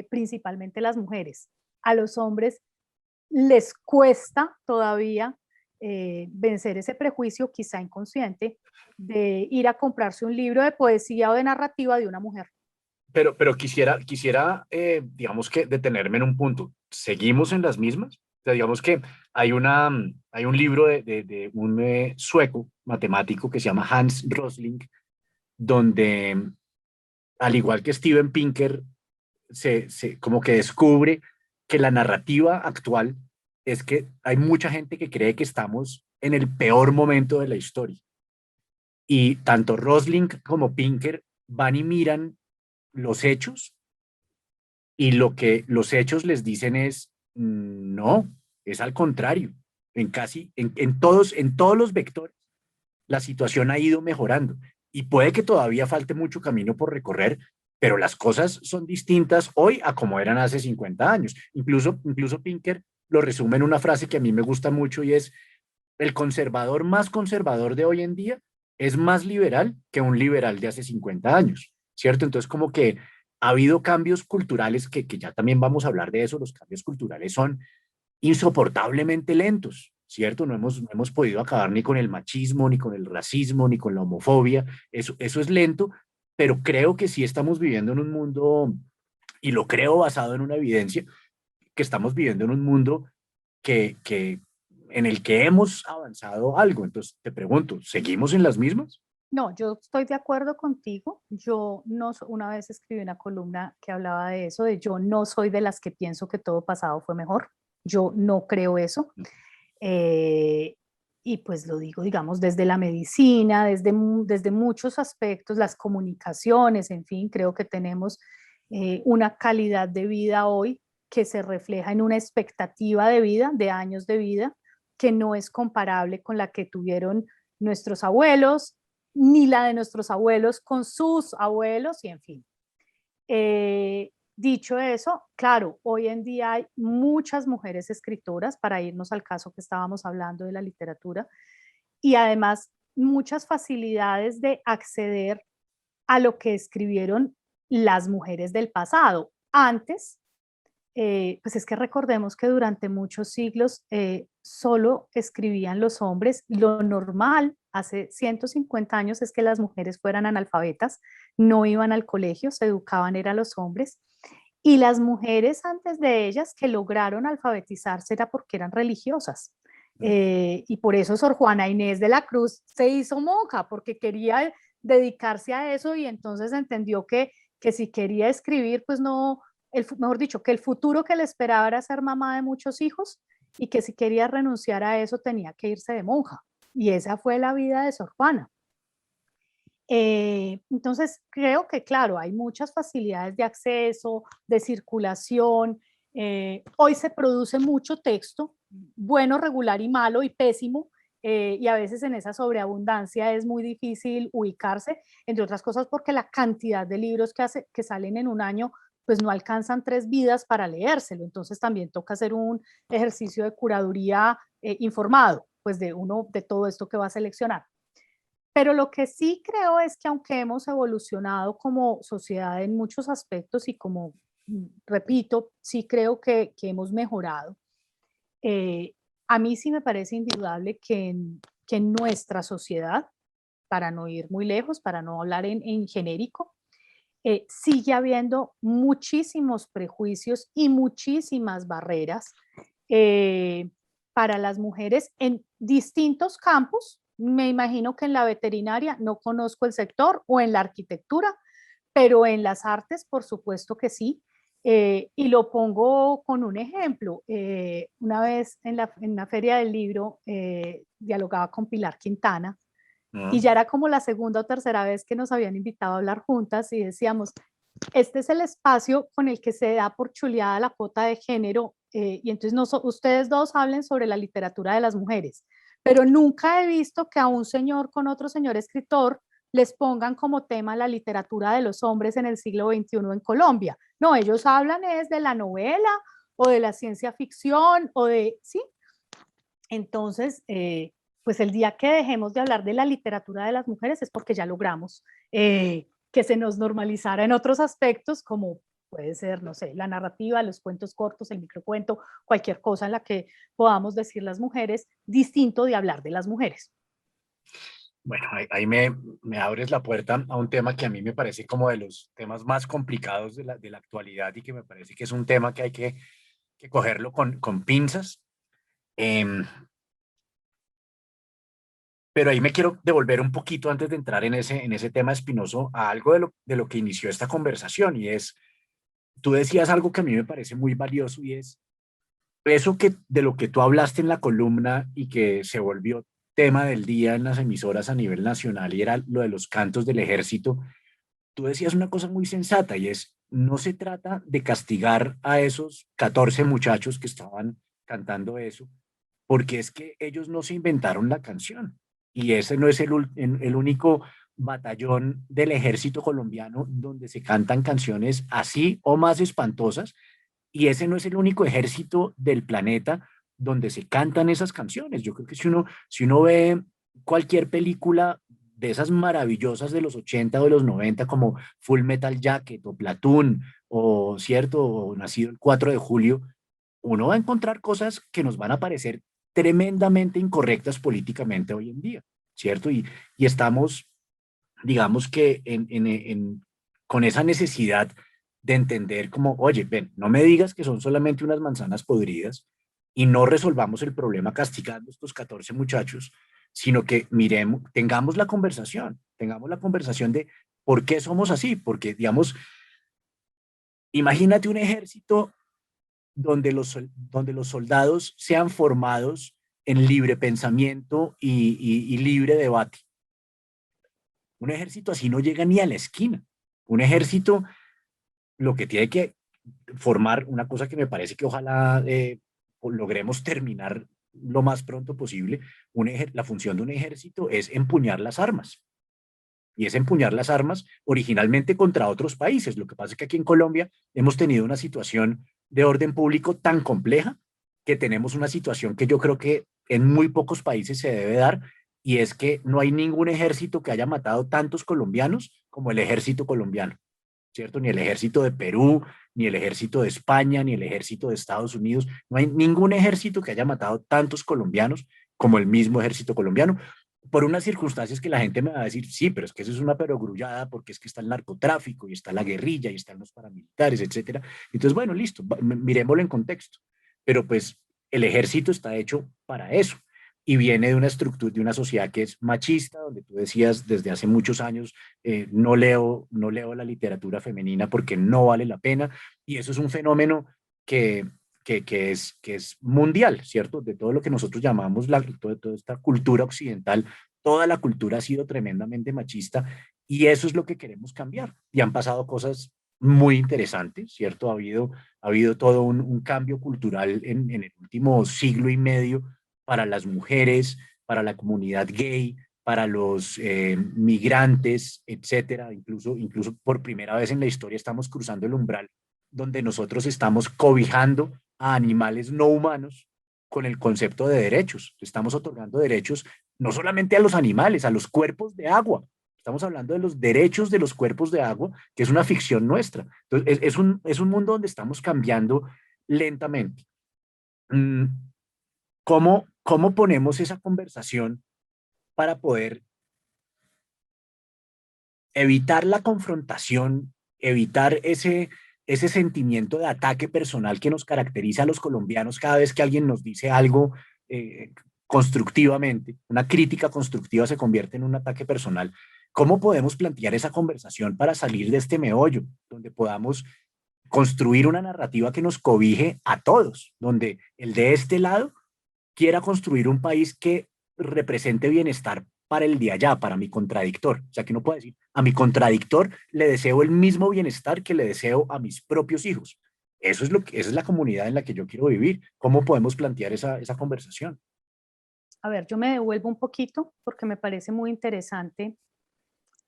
principalmente las mujeres. A los hombres les cuesta todavía vencer ese prejuicio, quizá inconsciente, de ir a comprarse un libro de poesía o de narrativa de una mujer. Pero quisiera digamos que detenerme en un punto. ¿Seguimos en las mismas? O sea, digamos que hay un libro de un sueco matemático que se llama Hans Rosling, donde, al igual que Steven Pinker, como que descubre que la narrativa actual es que hay mucha gente que cree que estamos en el peor momento de la historia. Y tanto Rosling como Pinker van y miran los hechos, y lo que los hechos les dicen es no, es al contrario. En todos los vectores, la situación ha ido mejorando y puede que todavía falte mucho camino por recorrer, pero las cosas son distintas hoy a como eran hace 50 años. Incluso Pinker lo resume en una frase que a mí me gusta mucho, y es: el conservador más conservador de hoy en día es más liberal que un liberal de hace 50 años, ¿cierto? Entonces, como que ha habido cambios culturales que ya también vamos a hablar de eso. Los cambios culturales son insoportablemente lentos, ¿cierto? No hemos podido acabar ni con el machismo, ni con el racismo, ni con la homofobia. Eso es lento, pero creo que sí estamos viviendo en un mundo, y lo creo basado en una evidencia, que estamos viviendo en un mundo en el que hemos avanzado algo. Entonces, te pregunto, ¿seguimos en las mismas? No, yo estoy de acuerdo contigo. Yo no, una vez escribí una columna que hablaba de eso, de yo no soy de las que pienso que todo pasado fue mejor. Yo no creo eso. Eh, y pues lo digo, digamos, desde la medicina, desde muchos aspectos, las comunicaciones, en fin, creo que tenemos una calidad de vida hoy que se refleja en una expectativa de vida, de años de vida, que no es comparable con la que tuvieron nuestros abuelos, ni la de nuestros abuelos con sus abuelos, y en fin. Dicho eso, claro, hoy en día hay muchas mujeres escritoras, para irnos al caso que estábamos hablando de la literatura, y además muchas facilidades de acceder a lo que escribieron las mujeres del pasado. Antes, pues es que recordemos que durante muchos siglos solo escribían los hombres. Lo normal hace 150 años es que las mujeres fueran analfabetas, no iban al colegio, se educaban eran los hombres. Y las mujeres antes de ellas que lograron alfabetizarse era porque eran religiosas. Y por eso Sor Juana Inés de la Cruz se hizo monja, porque quería dedicarse a eso y entonces entendió que si quería escribir, pues no, mejor dicho, que el futuro que le esperaba era ser mamá de muchos hijos y que si quería renunciar a eso tenía que irse de monja. Y esa fue la vida de Sor Juana. Entonces, creo que, claro, hay muchas facilidades de acceso, de circulación. Hoy se produce mucho texto, bueno, regular y malo y pésimo, y a veces en esa sobreabundancia es muy difícil ubicarse, entre otras cosas porque la cantidad de libros que salen en un año pues no alcanzan 3 vidas para leérselo, entonces también toca hacer un ejercicio de curaduría informado, pues de todo esto que va a seleccionar. Pero lo que sí creo es que aunque hemos evolucionado como sociedad en muchos aspectos y como, repito, sí creo que hemos mejorado, eh, a mí sí me parece indudable que en nuestra sociedad, para no ir muy lejos, para no hablar en genérico, sigue habiendo muchísimos prejuicios y muchísimas barreras eh, para las mujeres en distintos campos. Me imagino que en la veterinaria no conozco el sector o en la arquitectura, pero en las artes, por supuesto que sí. Y lo pongo con un ejemplo. Una vez en la feria del libro dialogaba con Pilar Quintana y ya era como la segunda o tercera vez que nos habían invitado a hablar juntas y decíamos, este es el espacio con el que se da por chuleada la cuota de género y entonces no ustedes dos hablen sobre la literatura de las mujeres, pero nunca he visto que a un señor con otro señor escritor les pongan como tema la literatura de los hombres en el siglo XXI en Colombia. No, ellos hablan es de la novela o de la ciencia ficción o de, ¿sí? Entonces, pues el día que dejemos de hablar de la literatura de las mujeres es porque ya logramos que se nos normalizara en otros aspectos, como puede ser, no sé, la narrativa, los cuentos cortos, el microcuento, cualquier cosa en la que podamos decir las mujeres, distinto de hablar de las mujeres. Bueno, ahí me abres la puerta a un tema que a mí me parece como de los temas más complicados de la actualidad y que me parece que es un tema que hay que cogerlo con pinzas. Em, pero ahí me quiero devolver un poquito antes de entrar en ese tema espinoso a algo de lo que inició esta conversación y es, tú decías algo que a mí me parece muy valioso y es eso que de lo que tú hablaste en la columna y que se volvió tema del día en las emisoras a nivel nacional y era lo de los cantos del ejército. Tú decías una cosa muy sensata y es, no se trata de castigar a esos 14 muchachos que estaban cantando eso, porque es que ellos no se inventaron la canción y ese no es el único batallón del ejército colombiano donde se cantan canciones así o más espantosas y ese no es el único ejército del planeta donde se cantan esas canciones. Yo creo que si uno ve cualquier película de esas maravillosas de los 80 o de los 90 como Full Metal Jacket o Platoon o cierto, o Nacido el 4 de julio, uno va a encontrar cosas que nos van a parecer tremendamente incorrectas políticamente hoy en día, ¿cierto? Y estamos, digamos que con esa necesidad de entender como, oye, ven, no me digas que son solamente unas manzanas podridas y no resolvamos el problema castigando a estos 14 muchachos, sino que miremos, tengamos la conversación de por qué somos así, porque, digamos, imagínate un ejército donde los soldados sean formados en libre pensamiento y libre debate. Un ejército así no llega ni a la esquina. Un ejército lo que tiene que formar, una cosa que me parece que ojalá logremos terminar lo más pronto posible, la función de un ejército es empuñar las armas. Y es empuñar las armas originalmente contra otros países. Lo que pasa es que aquí en Colombia hemos tenido una situación de orden público tan compleja que tenemos una situación que yo creo que en muy pocos países se debe dar y es que no hay ningún ejército que haya matado tantos colombianos como el ejército colombiano. ¿cierto? Ni el ejército de Perú, ni el ejército de España, ni el ejército de Estados Unidos. No hay ningún ejército que haya matado tantos colombianos como el mismo ejército colombiano, por unas circunstancias que la gente me va a decir, sí, pero es que eso es una perogrullada porque es que está el narcotráfico y está la guerrilla y están los paramilitares, etcétera. Entonces, bueno, listo, miremoslo en contexto. Pero pues el ejército está hecho para eso y viene de una estructura, de una sociedad que es machista, donde tú decías desde hace muchos años, no leo la literatura femenina porque no vale la pena, y eso es un fenómeno que, que es mundial, ¿cierto? De todo lo que nosotros llamamos toda esta cultura occidental, toda la cultura ha sido tremendamente machista y eso es lo que queremos cambiar. Y han pasado cosas muy interesantes, ¿cierto? Ha habido todo un cambio cultural en el último siglo y medio para las mujeres, para la comunidad gay, para los migrantes, etcétera. Incluso por primera vez en la historia estamos cruzando el umbral donde nosotros estamos cobijando a animales no humanos con el concepto de derechos. Estamos otorgando derechos no solamente a los animales, a los cuerpos de agua. Estamos hablando de los derechos de los cuerpos de agua, que es una ficción nuestra. Entonces, es un mundo donde estamos cambiando lentamente. Mm, ¿Cómo ponemos esa conversación para poder evitar la confrontación, evitar ese sentimiento de ataque personal que nos caracteriza a los colombianos cada vez que alguien nos dice algo constructivamente? Una crítica constructiva se convierte en un ataque personal. ¿Cómo podemos plantear esa conversación para salir de este meollo, donde podamos construir una narrativa que nos cobije a todos, donde el de este lado quiera construir un país que represente bienestar para el de allá, para mi contradictor? O sea, que uno puede decir, a mi contradictor le deseo el mismo bienestar que le deseo a mis propios hijos. Eso es esa es la comunidad en la que yo quiero vivir. ¿Cómo podemos plantear esa conversación? A ver, yo me devuelvo un poquito porque me parece muy interesante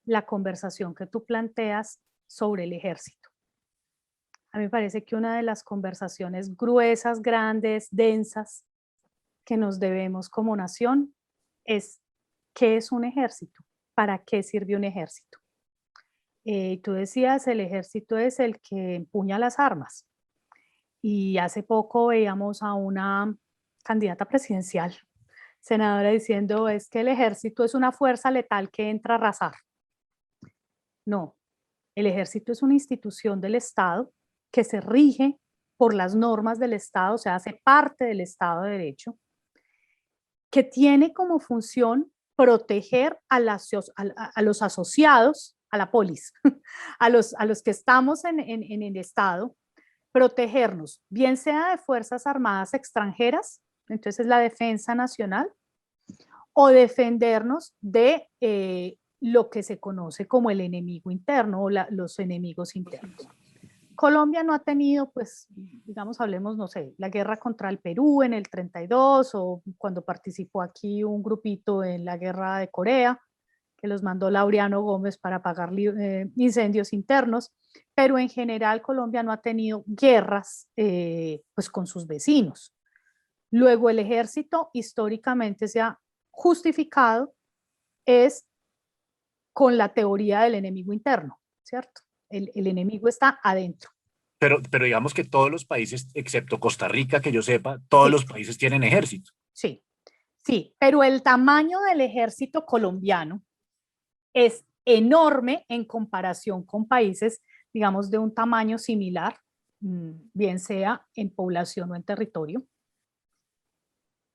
la conversación que tú planteas sobre el ejército. A mí me parece que una de las conversaciones gruesas, grandes, densas que nos debemos como nación es ¿qué es un ejército? ¿Para qué sirve un ejército? Tú decías, el ejército es el que empuña las armas. Y hace poco veíamos a una candidata presidencial, senadora, diciendo es que el ejército es una fuerza letal que entra a arrasar. No, el ejército es una institución del Estado que se rige por las normas del Estado, o sea, hace parte del Estado de Derecho, que tiene como función proteger a los asociados, a la polis, a los que estamos en el Estado, protegernos, bien sea de fuerzas armadas extranjeras, entonces la defensa nacional, o defendernos de lo que se conoce como el enemigo interno o los enemigos internos. Colombia no ha tenido, pues, digamos, hablemos, no sé, la guerra contra el Perú en el 32 o cuando participó aquí un grupito en la guerra de Corea, que los mandó Laureano Gómez para apagar incendios internos, pero en general Colombia no ha tenido guerras pues con sus vecinos. Luego el ejército históricamente se ha justificado es con la teoría del enemigo interno, ¿cierto? El enemigo está adentro. Pero digamos que todos los países, excepto Costa Rica, que yo sepa, todos Sí, los países tienen ejército. sí, sí, pero el tamaño del ejército colombiano es enorme en comparación con países, digamos, de un tamaño similar, bien sea en población o en territorio.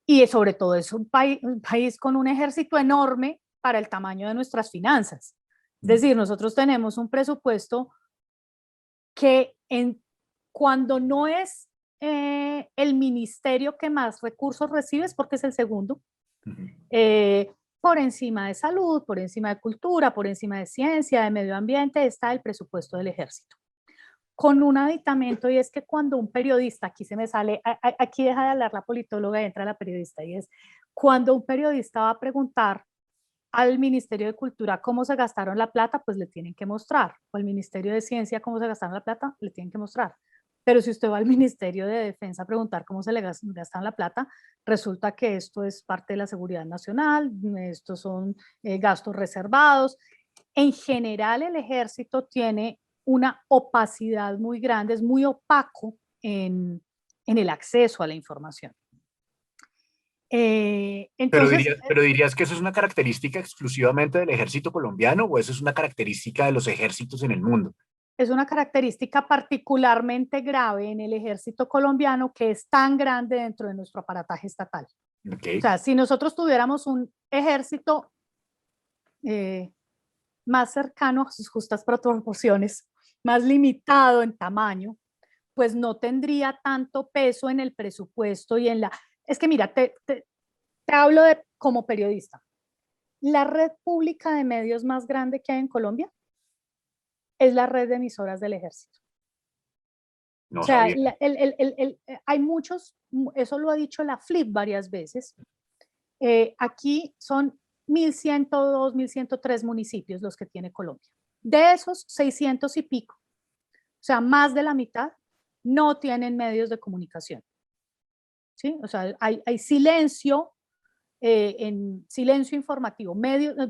Y sobre todo es un país con un ejército enorme para el tamaño de nuestras finanzas. Es decir, nosotros tenemos un presupuesto que cuando no es el ministerio que más recursos recibe, es porque es el segundo, por encima de salud, por encima de cultura, por encima de ciencia, de medio ambiente, está el presupuesto del ejército. Con un aditamento, y es que cuando un periodista, aquí se me sale, aquí deja de hablar la politóloga y entra la periodista, y es cuando un periodista va a preguntar al Ministerio de Cultura cómo se gastaron la plata, pues le tienen que mostrar, o al Ministerio de Ciencia cómo se gastaron la plata, le tienen que mostrar. Pero si usted va al Ministerio de Defensa a preguntar cómo se le gastaron la plata, resulta que esto es parte de la seguridad nacional, estos son gastos reservados. En general, el ejército tiene una opacidad muy grande, es muy opaco en el acceso a la información. Entonces, Pero dirías que eso es una característica exclusivamente del ejército colombiano o eso es una característica de los ejércitos en el mundo. es una característica particularmente grave en el ejército colombiano que es tan grande dentro de nuestro aparataje estatal. O Okay. sea, si nosotros tuviéramos un ejército más cercano a sus justas proporciones, más limitado en tamaño, pues no tendría tanto peso en el presupuesto y en la... Es que mira, te hablo de como periodista. La red pública de medios más grande que hay en Colombia es la red de emisoras del ejército. O No sea, sabía. hay muchos, eso lo ha dicho la FLIP varias veces. Aquí son 1.102, 1.103 municipios los que tiene Colombia. De esos, 600 y pico, o sea, más de la mitad, no tienen medios de comunicación. ¿Sí? O sea, hay silencio, en silencio informativo,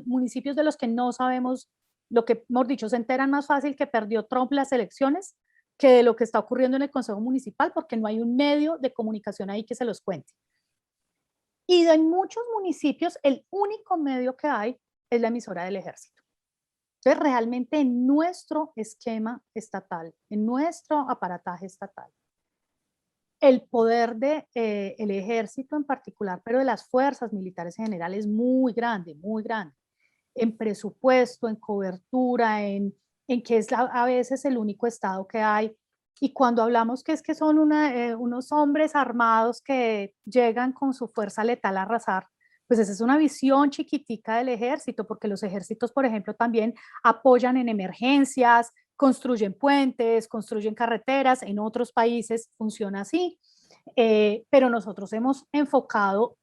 municipios de los que no sabemos lo que, hemos dicho, se enteran más fácil que perdió Trump las elecciones que de lo que está ocurriendo en el Consejo Municipal, porque no hay un medio de comunicación ahí que se los cuente. Y en muchos municipios el único medio que hay es la emisora del ejército. Entonces, realmente en nuestro esquema estatal, en nuestro aparataje estatal, el poder del ejército en particular, pero de las fuerzas militares en general, es muy grande, muy grande. En presupuesto, en cobertura, en que es a veces el único estado que hay. Y cuando hablamos que es que son unos hombres armados que llegan con su fuerza letal a arrasar, pues esa es una visión chiquitica del ejército, porque los ejércitos, por ejemplo, también apoyan en emergencias, construyen puentes, construyen carreteras, en otros países funciona así, pero nosotros hemos enfocado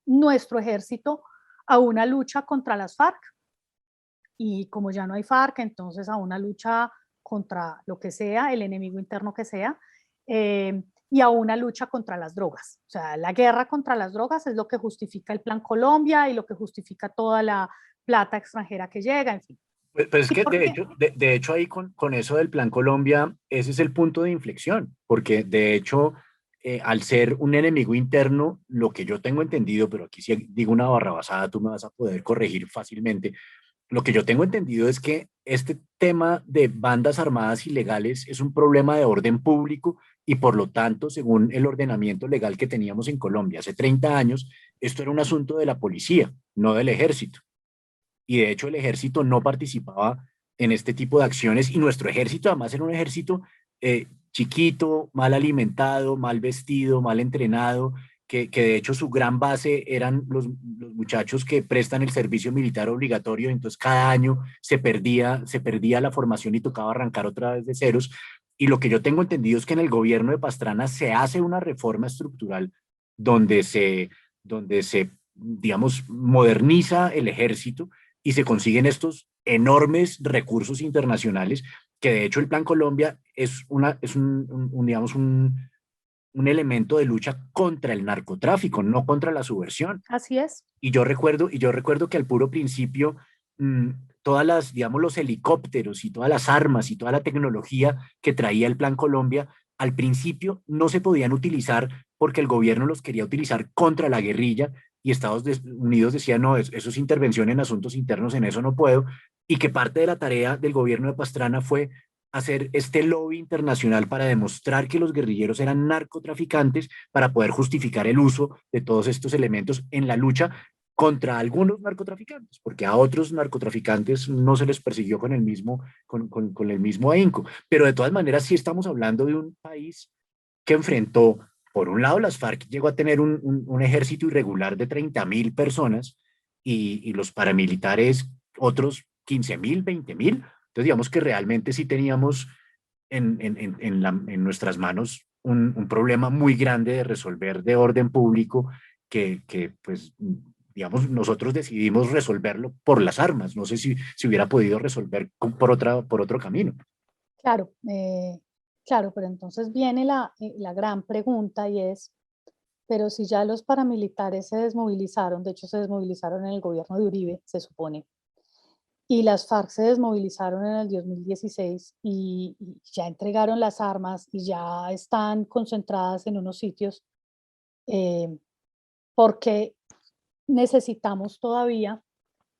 nuestro ejército a una lucha contra las FARC, y como ya no hay FARC, entonces a una lucha contra lo que sea, el enemigo interno que sea, y a una lucha contra las drogas. O sea, la guerra contra las drogas es lo que justifica el Plan Colombia y lo que justifica toda la plata extranjera que llega, en fin. Pues es ¿Y que por qué? de hecho ahí con eso del Plan Colombia, ese es el punto de inflexión, porque de hecho, al ser un enemigo interno, lo que yo tengo entendido, pero aquí si digo una barrabasada, tú me vas a poder corregir fácilmente, lo que yo tengo entendido es que este tema de bandas armadas ilegales es un problema de orden público y por lo tanto, según el ordenamiento legal que teníamos en Colombia hace 30 años, esto era un asunto de la policía, no del ejército. Y de hecho el ejército no participaba en este tipo de acciones y nuestro ejército además era un ejército chiquito, mal alimentado, mal vestido, mal entrenado, que de hecho su gran base eran los muchachos que prestan el servicio militar obligatorio, entonces cada año se perdía la formación y tocaba arrancar otra vez de ceros. Y lo que yo tengo entendido es que en el gobierno de Pastrana se hace una reforma estructural donde se digamos, moderniza el ejército y se consiguen estos enormes recursos internacionales, que de hecho el Plan Colombia es digamos, un elemento de lucha contra el narcotráfico, no contra la subversión. Así es. Y yo recuerdo que al puro principio, mmm, todas las, digamos, los helicópteros y todas las armas y toda la tecnología que traía el Plan Colombia, al principio no se podían utilizar porque el gobierno los quería utilizar contra la guerrilla y Estados Unidos decía, no, eso es intervención en asuntos internos, en eso no puedo, y que parte de la tarea del gobierno de Pastrana fue hacer este lobby internacional para demostrar que los guerrilleros eran narcotraficantes para poder justificar el uso de todos estos elementos en la lucha contra algunos narcotraficantes, porque a otros narcotraficantes no se les persiguió con el mismo ahínco. Pero de todas maneras, sí estamos hablando de un país que enfrentó, por un lado, las FARC llegó a tener un ejército irregular de 30.000 personas y los paramilitares otros 15.000, 20.000. Entonces, digamos que realmente sí teníamos en nuestras manos un problema muy grande de resolver de orden público pues, digamos, nosotros decidimos resolverlo por las armas. No sé si hubiera podido resolver por otro camino. Claro, claro, pero entonces viene la gran pregunta y es, pero si ya los paramilitares se desmovilizaron, de hecho se desmovilizaron en el gobierno de Uribe, se supone, y las FARC se desmovilizaron en el 2016 y ya entregaron las armas y ya están concentradas en unos sitios, porque necesitamos todavía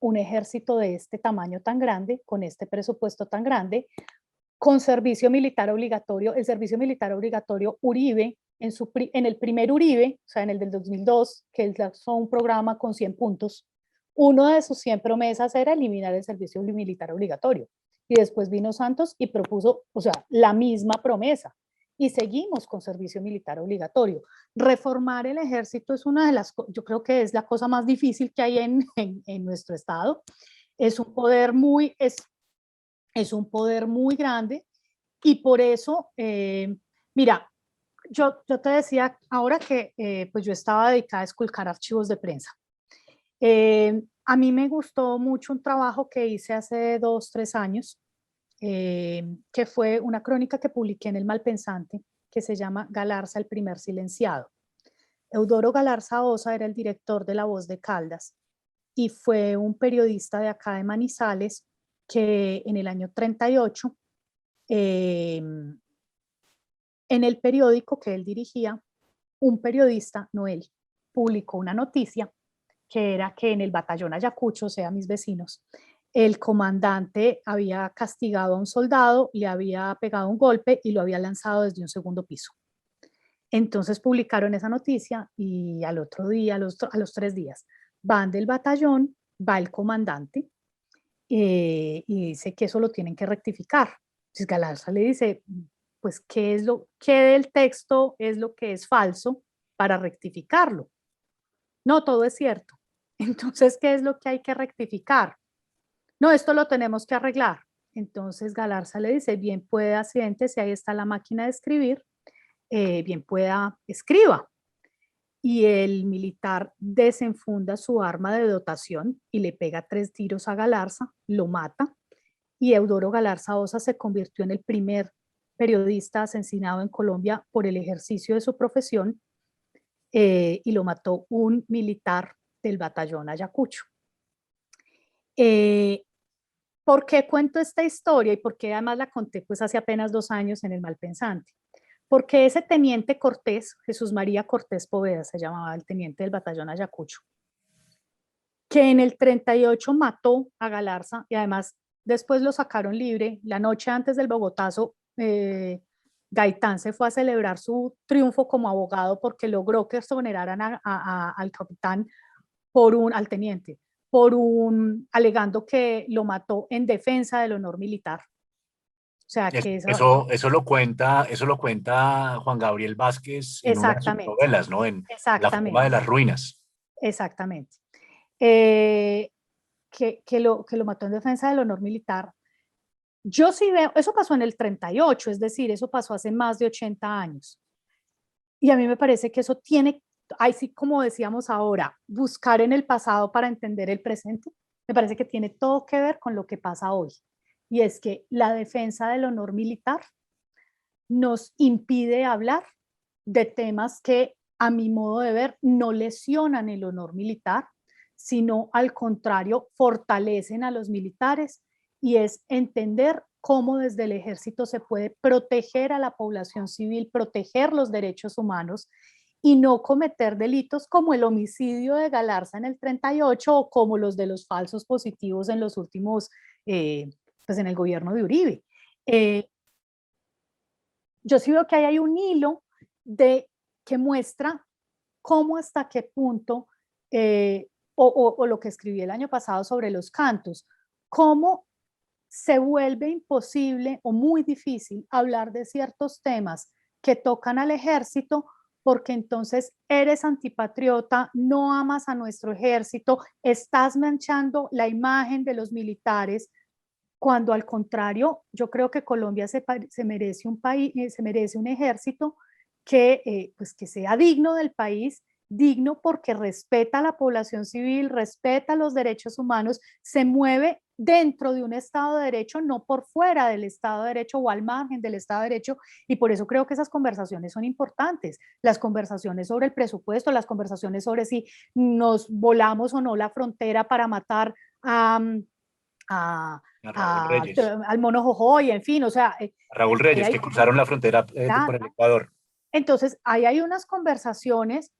un ejército de este tamaño tan grande, con este presupuesto tan grande, con servicio militar obligatorio. El servicio militar obligatorio Uribe, en el primer Uribe, o sea, en el del 2002, que él lanzó un programa con 100 puntos, uno de sus 100 promesas era eliminar el servicio militar obligatorio. Y después vino Santos y propuso, o sea, la misma promesa. Y seguimos con servicio militar obligatorio. Reformar el ejército es una de las, yo creo que es la cosa más difícil que hay en nuestro estado. Es un poder muy, es un poder muy grande y por eso, mira, yo te decía ahora que pues yo estaba dedicada a esculcar archivos de prensa. A mí me gustó mucho un trabajo que hice hace 2, 3 años, que fue una crónica que publiqué en El Malpensante, que se llama Galarza, el primer silenciado. Eudoro Galarza Osa era el director de La Voz de Caldas y fue un periodista de acá de Manizales que en el año 38, en el periódico que él dirigía, un periodista, no él, publicó una noticia que era que en el batallón Ayacucho, o sea, mis vecinos, el comandante había castigado a un soldado, le había pegado un golpe y lo había lanzado desde un segundo piso. Entonces publicaron esa noticia y al otro día, a los 3 días, van del batallón, va el comandante y dice que eso lo tienen que rectificar. Entonces Galarza le dice, pues, ¿qué del texto es lo que es falso para rectificarlo? No, todo es cierto. Entonces, ¿qué es lo que hay que rectificar? No, esto lo tenemos que arreglar. Entonces Galarza le dice, bien pueda, accidente, si ahí está la máquina de escribir, bien pueda, escriba. Y el militar desenfunda su arma de dotación y le pega 3 tiros a Galarza, lo mata. Y Eudoro Galarza Osa se convirtió en el primer periodista asesinado en Colombia por el ejercicio de su profesión, y lo mató un militar del batallón Ayacucho. ¿Por qué cuento esta historia y por qué además la conté pues hace apenas 2 años en El Malpensante? Porque ese teniente Cortés, Jesús María Cortés Poveda, se llamaba el teniente del batallón Ayacucho, que en el 38 mató a Galarza y además después lo sacaron libre. La noche antes del Bogotazo, Gaitán se fue a celebrar su triunfo como abogado porque logró que exoneraran al capitán al teniente, alegando que lo mató en defensa del honor militar. O sea, que Eso lo cuenta Juan Gabriel Vázquez en una de sus exactamente, novelas, ¿no? En La forma exactamente, de las ruinas. exactamente. Eh, que lo mató en defensa del honor militar. Yo sí veo, eso pasó en el 38, es decir, eso pasó hace más de 80 años. Y a mí me parece que eso tiene, ahí sí, como decíamos ahora, buscar en el pasado para entender el presente, me parece que tiene todo que ver con lo que pasa hoy. Y es que la defensa del honor militar nos impide hablar de temas que, a mi modo de ver, no lesionan el honor militar, sino al contrario, fortalecen a los militares, y es entender cómo desde el ejército se puede proteger a la población civil, proteger los derechos humanos y no cometer delitos como el homicidio de Galarza en el 38 o como los de los falsos positivos en los últimos, pues en el gobierno de Uribe. Eh, yo sí veo que ahí hay un hilo que muestra cómo hasta qué punto, o lo que escribí el año pasado sobre los cantos, cómo se vuelve imposible o muy difícil hablar de ciertos temas que tocan al ejército, porque entonces eres antipatriota, no amas a nuestro ejército, estás manchando la imagen de los militares, cuando al contrario, yo creo que Colombia se merece un país, se merece un ejército pues que sea digno del país, digno porque respeta a la población civil, respeta los derechos humanos, se mueve dentro de un Estado de Derecho, no por fuera del Estado de Derecho o al margen del Estado de Derecho, y por eso creo que esas conversaciones son importantes, las conversaciones sobre el presupuesto, las conversaciones sobre si nos volamos o no la frontera para matar A Raúl Reyes. al Mono Jojoy, en fin, o sea, A Raúl Reyes, que cruzaron la frontera con el Ecuador. Entonces, ahí hay unas conversaciones,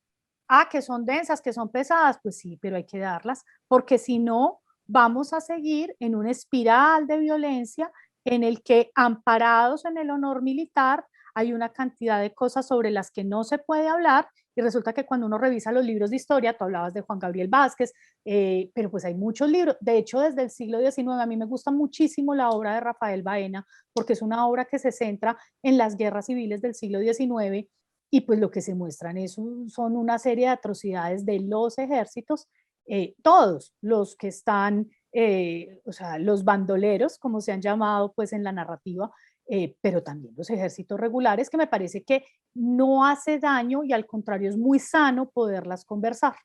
que son densas, que son pesadas, pues sí, pero hay que darlas, porque si no, vamos a seguir en una espiral de violencia en el que, amparados en el honor militar, hay una cantidad de cosas sobre las que no se puede hablar, y resulta que cuando uno revisa los libros de historia, tú hablabas de Juan Gabriel Vázquez, pero pues hay muchos libros, de hecho desde el siglo XIX, a mí me gusta muchísimo la obra de Rafael Baena, porque es una obra que se centra en las guerras civiles del siglo XIX, y pues lo que se muestran son una serie de atrocidades de los ejércitos, todos los que están, o sea, los bandoleros, como se han llamado pues en la narrativa, pero también los ejércitos regulares, que me parece que no hace daño y al contrario es muy sano poderlas conversar.